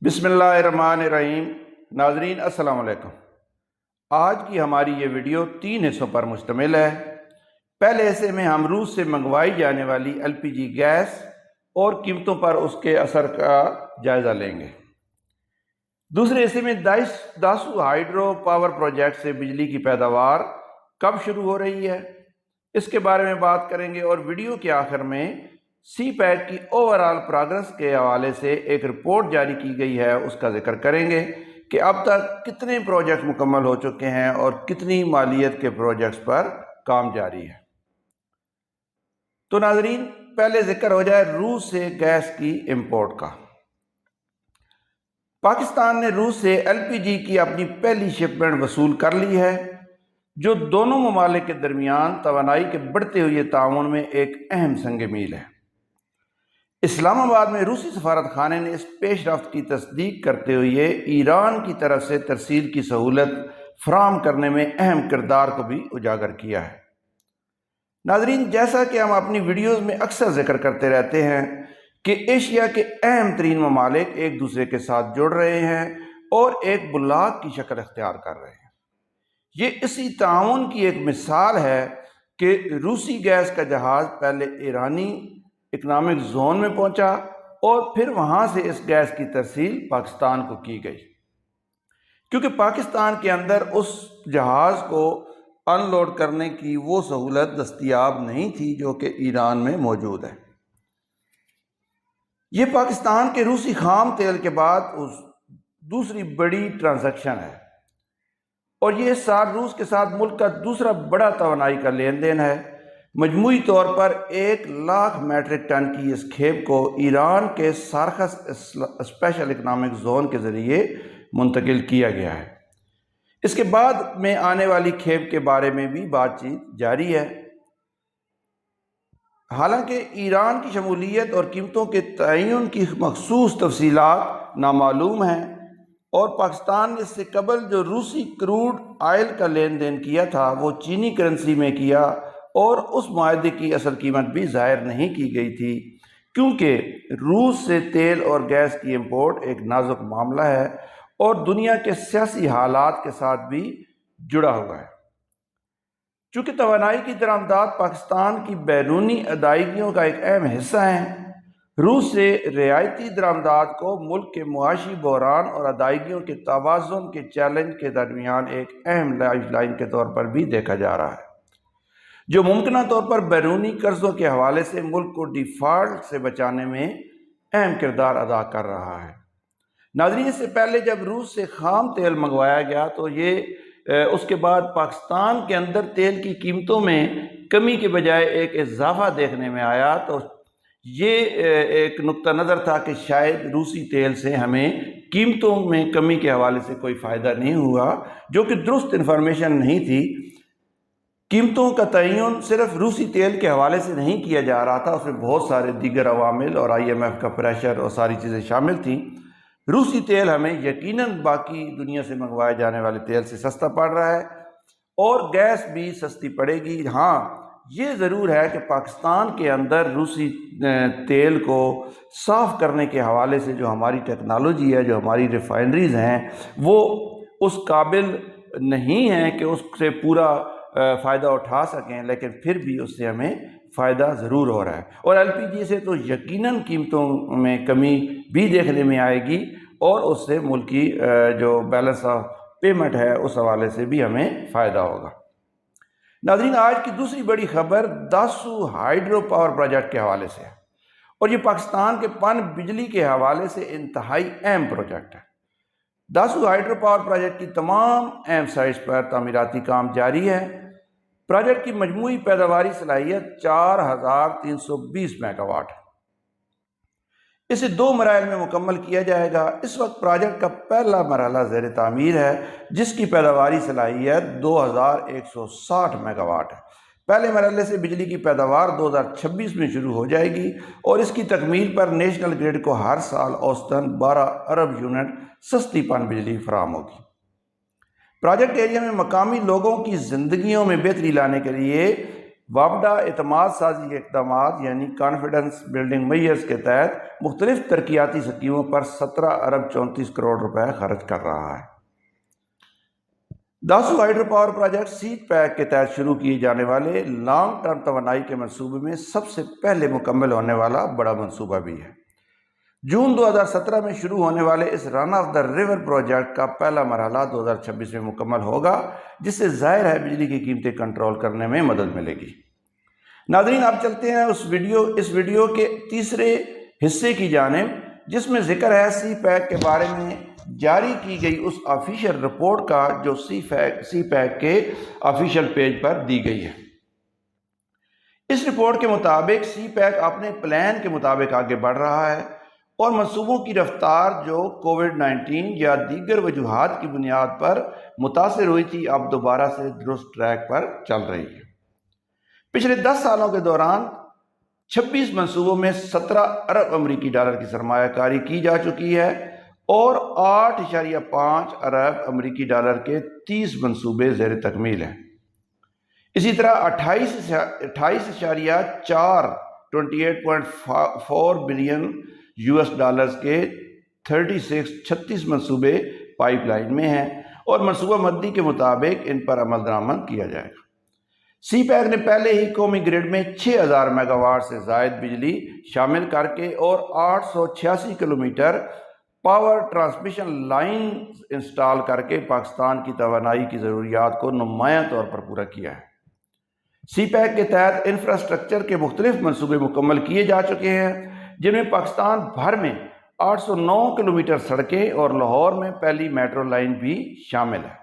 بسم اللہ الرحمن الرحیم۔ ناظرین السلام علیکم۔ آج کی ہماری یہ ویڈیو 3 حصوں پر مشتمل ہے۔ پہلے حصے میں ہم روس سے منگوائی جانے والی LPG گیس اور قیمتوں پر اس کے اثر کا جائزہ لیں گے۔ دوسرے حصے میں داسو ہائیڈرو پاور پروجیکٹ سے بجلی کی پیداوار کب شروع ہو رہی ہے اس کے بارے میں بات کریں گے، اور ویڈیو کے آخر میں سی پیک کی اوورآل پروگرس کے حوالے سے ایک رپورٹ جاری کی گئی ہے، اس کا ذکر کریں گے کہ اب تک کتنے پروجیکٹ مکمل ہو چکے ہیں اور کتنی مالیت کے پروجیکٹس پر کام جاری ہے۔ تو ناظرین پہلے ذکر ہو جائے روس سے گیس کی امپورٹ کا۔ پاکستان نے روس سے LPG کی اپنی پہلی شپمنٹ وصول کر لی ہے، جو دونوں ممالک کے درمیان توانائی کے بڑھتے ہوئے تعاون میں ایک اہم سنگ میل ہے۔ اسلام آباد میں روسی سفارت خانے نے اس پیش رفت کی تصدیق کرتے ہوئے ایران کی طرف سے ترسیل کی سہولت فراہم کرنے میں اہم کردار کو بھی اجاگر کیا ہے۔ ناظرین، جیسا کہ ہم اپنی ویڈیوز میں اکثر ذکر کرتے رہتے ہیں کہ ایشیا کے اہم ترین ممالک ایک دوسرے کے ساتھ جڑ رہے ہیں اور ایک بلاک کی شکل اختیار کر رہے ہیں۔ یہ اسی تعاون کی ایک مثال ہے کہ روسی گیس کا جہاز پہلے ایرانی اکنامک زون میں پہنچا اور پھر وہاں سے اس گیس کی ترسیل پاکستان کو کی گئی، کیونکہ پاکستان کے اندر اس جہاز کو ان لوڈ کرنے کی وہ سہولت دستیاب نہیں تھی جو کہ ایران میں موجود ہے۔ یہ پاکستان کے روسی خام تیل کے بعد دوسری بڑی ٹرانزیکشن ہے، اور یہ اس سال روس کے ساتھ ملک کا دوسرا بڑا توانائی کا لین دین ہے۔ مجموعی طور پر 1,00,000 میٹرک ٹن کی اس کھیپ کو ایران کے سارخس اسپیشل اکنامک زون کے ذریعے منتقل کیا گیا ہے۔ اس کے بعد میں آنے والی کھیپ کے بارے میں بھی بات چیت جاری ہے۔ حالانکہ ایران کی شمولیت اور قیمتوں کے تعین کی مخصوص تفصیلات نامعلوم ہیں، اور پاکستان نے اس سے قبل جو روسی کروڈ آئل کا لین دین کیا تھا وہ چینی کرنسی میں کیا، اور اس معاہدے کی اصل قیمت بھی ظاہر نہیں کی گئی تھی، کیونکہ روس سے تیل اور گیس کی امپورٹ ایک نازک معاملہ ہے اور دنیا کے سیاسی حالات کے ساتھ بھی جڑا ہوا ہے۔ چونکہ توانائی کی درآمدات پاکستان کی بیرونی ادائیگیوں کا ایک اہم حصہ ہیں، روس سے رعایتی درآمدات کو ملک کے معاشی بحران اور ادائیگیوں کے توازن کے چیلنج کے درمیان ایک اہم لائف لائن کے طور پر بھی دیکھا جا رہا ہے، جو ممکنہ طور پر بیرونی قرضوں کے حوالے سے ملک کو ڈیفالٹ سے بچانے میں اہم کردار ادا کر رہا ہے۔ ناظرین، اس سے پہلے جب روس سے خام تیل منگوایا گیا تو اس کے بعد پاکستان کے اندر تیل کی قیمتوں میں کمی کے بجائے ایک اضافہ دیکھنے میں آیا، تو یہ ایک نقطہ نظر تھا کہ شاید روسی تیل سے ہمیں قیمتوں میں کمی کے حوالے سے کوئی فائدہ نہیں ہوا، جو کہ درست انفارمیشن نہیں تھی۔ قیمتوں کا تعین صرف روسی تیل کے حوالے سے نہیں کیا جا رہا تھا، اس میں بہت سارے دیگر عوامل اور IMF کا پریشر اور ساری چیزیں شامل تھیں۔ روسی تیل ہمیں یقیناً باقی دنیا سے منگوائے جانے والے تیل سے سستا پڑ رہا ہے، اور گیس بھی سستی پڑے گی۔ ہاں، یہ ضرور ہے کہ پاکستان کے اندر روسی تیل کو صاف کرنے کے حوالے سے جو ہماری ٹیکنالوجی ہے، جو ہماری ریفائنریز ہیں، وہ اس قابل نہیں ہیں کہ اس سے پورا فائدہ اٹھا سکیں، لیکن پھر بھی اس سے ہمیں فائدہ ضرور ہو رہا ہے، اور LPG سے تو یقیناً قیمتوں میں کمی بھی دیکھنے میں آئے گی، اور اس سے ملک کی جو بیلنس آف پیمنٹ ہے اس حوالے سے بھی ہمیں فائدہ ہوگا۔ ناظرین، آج کی دوسری بڑی خبر داسو ہائیڈرو پاور پروجیکٹ کے حوالے سے ہے، اور یہ پاکستان کے پن بجلی کے حوالے سے انتہائی اہم پروجیکٹ ہے۔ داسو ہائیڈرو پاور پروجیکٹ کی تمام اہم سائٹس پر تعمیراتی کام جاری ہے۔ پروجیکٹ کی مجموعی پیداواری صلاحیت 4,320 میگا واٹ ہے۔ اسے 2 مراحل میں مکمل کیا جائے گا۔ اس وقت پروجیکٹ کا پہلا مرحلہ زیر تعمیر ہے، جس کی پیداواری صلاحیت 2,160 میگا واٹ ہے۔ پہلے مرحلے سے بجلی کی پیداوار 2026 میں شروع ہو جائے گی، اور اس کی تکمیل پر نیشنل گریڈ کو ہر سال اوسطاً 12 ارب یونٹ سستی پن بجلی فراہم ہوگی۔ پروجیکٹ ایریا میں مقامی لوگوں کی زندگیوں میں بہتری لانے کے لیے وابڈا اعتماد سازی کے اقدامات یعنی کانفیڈنس بلڈنگ میئرز کے تحت مختلف ترقیاتی اسکیموں پر 17 ارب 34 کروڑ روپے خرچ کر رہا ہے۔ داسو ہائیڈرو پاور پروجیکٹ سی پیک کے تحت شروع کیے جانے والے لانگ ٹرم توانائی کے منصوبے میں سب سے پہلے مکمل ہونے والا بڑا منصوبہ بھی ہے۔ جون 2017 میں شروع ہونے والے اس رن آف دا ریور پروجیکٹ کا پہلا مرحلہ 2026 میں مکمل ہوگا، جس سے ظاہر ہے بجلی کی قیمتیں کنٹرول کرنے میں مدد ملے گی۔ ناظرین، آپ چلتے ہیں اس ویڈیو کے تیسرے حصے کی جانب، جس میں ذکر ہے سی پیک کے بارے میں جاری کی گئی اس آفیشیل رپورٹ کا جو سی پیک کے آفیشیل پیج پر دی گئی ہے۔ اس رپورٹ کے مطابق سی پیک اپنے پلان کے مطابق آگے بڑھ رہا ہے اور منصوبوں کی رفتار جو کووڈ-19 یا دیگر وجوہات کی بنیاد پر متاثر ہوئی تھی اب دوبارہ سے درست ٹریک پر چل رہی ہے۔ پچھلے 10 سالوں کے دوران 26 منصوبوں میں 17 ارب امریکی ڈالر کی سرمایہ کاری کی جا چکی ہے اور 8.5 ارب امریکی ڈالر کے 30 منصوبے زیر تکمیل ہیں۔ اسی طرح 28.4 بلین US ڈالرز کے 36 منصوبے پائپ لائن میں ہیں اور منصوبہ بندی کے مطابق ان پر عمل درآمد کیا جائے گا۔ سی پیک نے پہلے ہی قومی گرڈ میں 6000 میگا واٹ سے زائد بجلی شامل کر کے اور 886 kilometre power transmission line install کر کے پاکستان کی توانائی کی ضروریات کو نمایاں طور پر پورا کیا ہے۔ سی پیک کے تحت انفراسٹرکچر کے مختلف منصوبے مکمل کیے جا چکے ہیں، جن میں پاکستان بھر میں 809 کلومیٹر سڑکیں اور لاہور میں پہلی میٹرو لائن بھی شامل ہے۔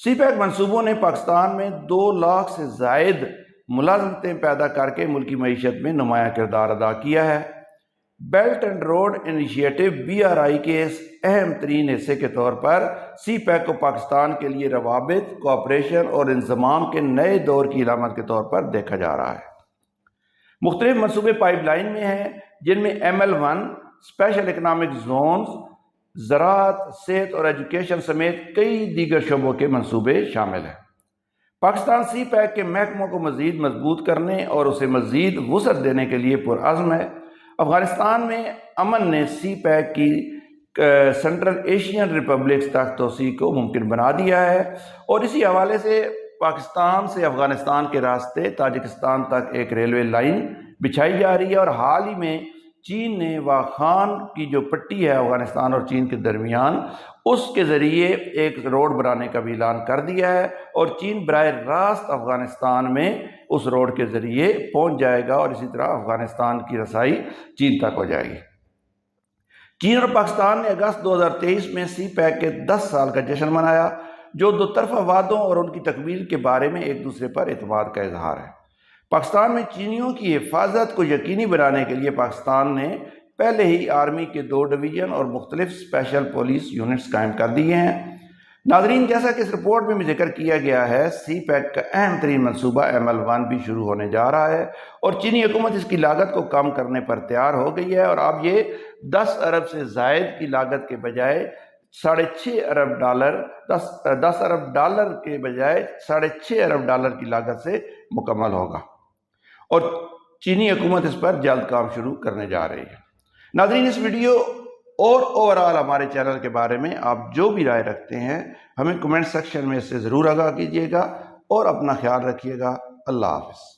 سی پیک منصوبوں نے پاکستان میں 2 لاکھ سے زائد ملازمتیں پیدا کر کے ملکی معیشت میں نمایاں کردار ادا کیا ہے۔ Belt and road initiative BRI کے اس اہم ترین حصے کے طور پر سی پیک کو پاکستان کے لیے روابط، کوآپریشن اور انضمام کے نئے دور کی علامت کے طور پر دیکھا جا رہا ہے۔ مختلف منصوبے پائپ لائن میں ہیں، جن میں ML1 اسپیشل اکنامک زونز، زراعت، صحت اور ایجوکیشن سمیت کئی دیگر شعبوں کے منصوبے شامل ہیں۔ پاکستان سی پیک کے محکموں کو مزید مضبوط کرنے اور اسے مزید وسعت دینے کے لیے پرعزم ہے۔ افغانستان میں امن نے سی پیک کی سنٹرل ایشین ریپبلکس تک توسیع کو ممکن بنا دیا ہے اور اسی حوالے سے پاکستان سے افغانستان کے راستے تاجکستان تک ایک ریلوے لائن بچھائی جا رہی ہے اور حال ہی میں چین نے واخان کی جو پٹی ہے افغانستان اور چین کے درمیان، اس کے ذریعے ایک روڈ بنانے کا بھی اعلان کر دیا ہے اور چین براہ راست افغانستان میں اس روڈ کے ذریعے پہنچ جائے گا اور اسی طرح افغانستان کی رسائی چین تک ہو جائے گی۔ چین اور پاکستان نے اگست 2023 میں سی پیک کے 10 سال کا جشن منایا، جو دو طرفہ وعدوں اور ان کی تکمیل کے بارے میں ایک دوسرے پر اعتماد کا اظہار ہے۔ پاکستان میں چینیوں کی حفاظت کو یقینی بنانے کے لیے پاکستان نے پہلے ہی آرمی کے 2 ڈویژن اور مختلف اسپیشل پولیس یونٹس قائم کر دیے ہیں۔ ناظرین، جیسا کہ اس رپورٹ میں بھی ذکر کیا گیا ہے، سی پیک کا اہم ترین منصوبہ ML1 بھی شروع ہونے جا رہا ہے اور چینی حکومت اس کی لاگت کو کم کرنے پر تیار ہو گئی ہے اور اب یہ 10 ارب سے زائد کی لاگت کے بجائے 6.5 ارب ڈالر 10 ارب ڈالر کے بجائے 6.5 ارب ڈالر کی لاگت سے مکمل ہوگا اور چینی حکومت اس پر جلد کام شروع کرنے جا رہی ہے۔ ناظرین، اس ویڈیو اور اوورآل ہمارے چینل کے بارے میں آپ جو بھی رائے رکھتے ہیں ہمیں کمنٹ سیکشن میں اس سے ضرور آگاہ کیجیے گا اور اپنا خیال رکھیے گا۔ اللہ حافظ۔